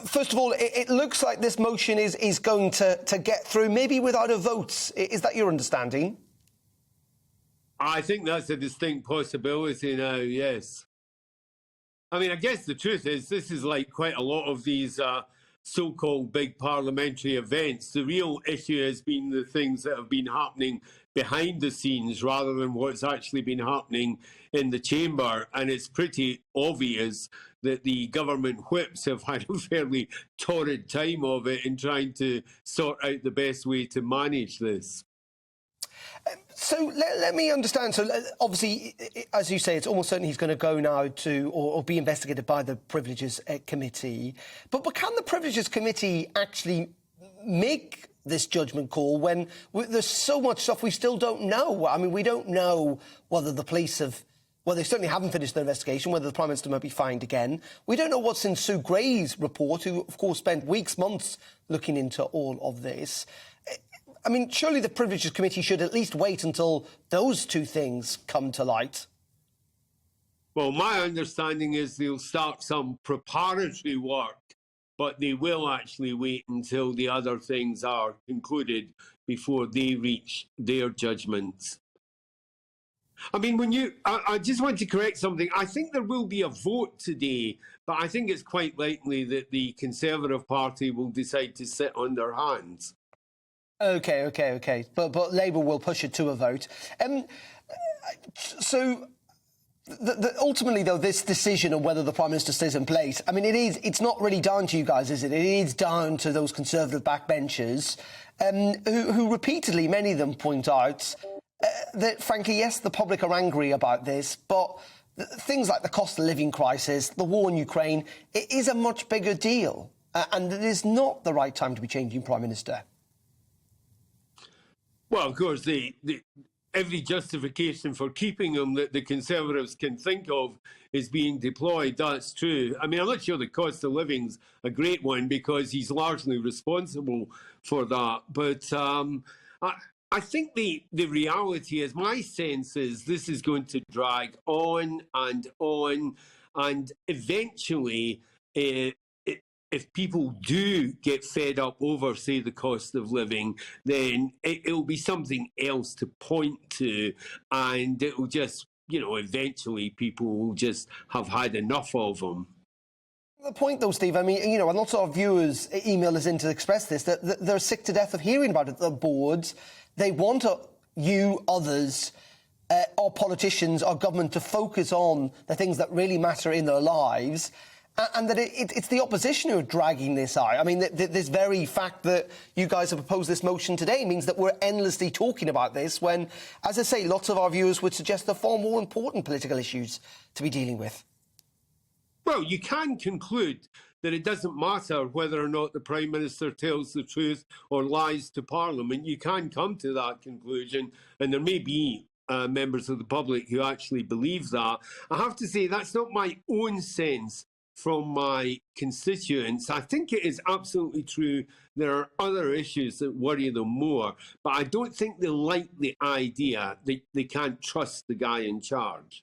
First of all, it looks like this motion is going to get through, maybe without a vote. Is that your understanding? I think that's a distinct possibility now, yes. I mean, I guess the truth is this is like quite a lot of these so-called big parliamentary events. The real issue has been the things that have been happening behind the scenes rather than what's actually been happening in the chamber. And it's pretty obvious that the government whips have had a fairly torrid time of it in trying to sort out the best way to manage this. So let me understand. So obviously, as you say, it's almost certain he's going to go now to or be investigated by the Privileges Committee. But can the Privileges Committee actually make this judgment call when there's so much stuff we still don't know? I mean, we don't know whether the police have... Well, they certainly haven't finished their investigation, whether the Prime Minister might be fined again. We don't know what's in Sue Gray's report, who, of course, spent weeks, months looking into all of this. I mean, surely the Privileges Committee should at least wait until those two things come to light. Well, my understanding is they'll start some preparatory work, but they will actually wait until the other things are concluded before they reach their judgments. I mean, I just want to correct something. I think there will be a vote today, but I think it's quite likely that the Conservative Party will decide to sit on their hands. OK. But Labour will push it to a vote. So ultimately, though, this decision of whether the Prime Minister stays in place, I mean, it's not really down to you guys, is it? It is down to those Conservative backbenchers who repeatedly, many of them point out that, frankly, yes, the public are angry about this, but things like the cost of living crisis, the war in Ukraine, it is a much bigger deal. And it is not the right time to be changing Prime Minister. Well, of course, every justification for keeping him that the Conservatives can think of is being deployed. That's true. I mean, I'm not sure the cost of living's a great one because he's largely responsible for that. But I think the reality is, my sense is this is going to drag on, and eventually, if people do get fed up over, say, the cost of living, then it'll be something else to point to, and it'll just, eventually people will just have had enough of them. The point, though, Steve, I mean, and lots of our viewers email us in to express this, that they're sick to death of hearing about it. The boards, they want you, others, our politicians, our government to focus on the things that really matter in their lives. And that it's the opposition who are dragging this out. I mean, this very fact that you guys have proposed this motion today means that we're endlessly talking about this when, as I say, lots of our viewers would suggest there are far more important political issues to be dealing with. Well, you can conclude that it doesn't matter whether or not the Prime Minister tells the truth or lies to Parliament. You can come to that conclusion, and there may be members of the public who actually believe that. I have to say that's not my own sense from my constituents. I think it is absolutely true there are other issues that worry them more, but I don't think they like the idea that they can't trust the guy in charge.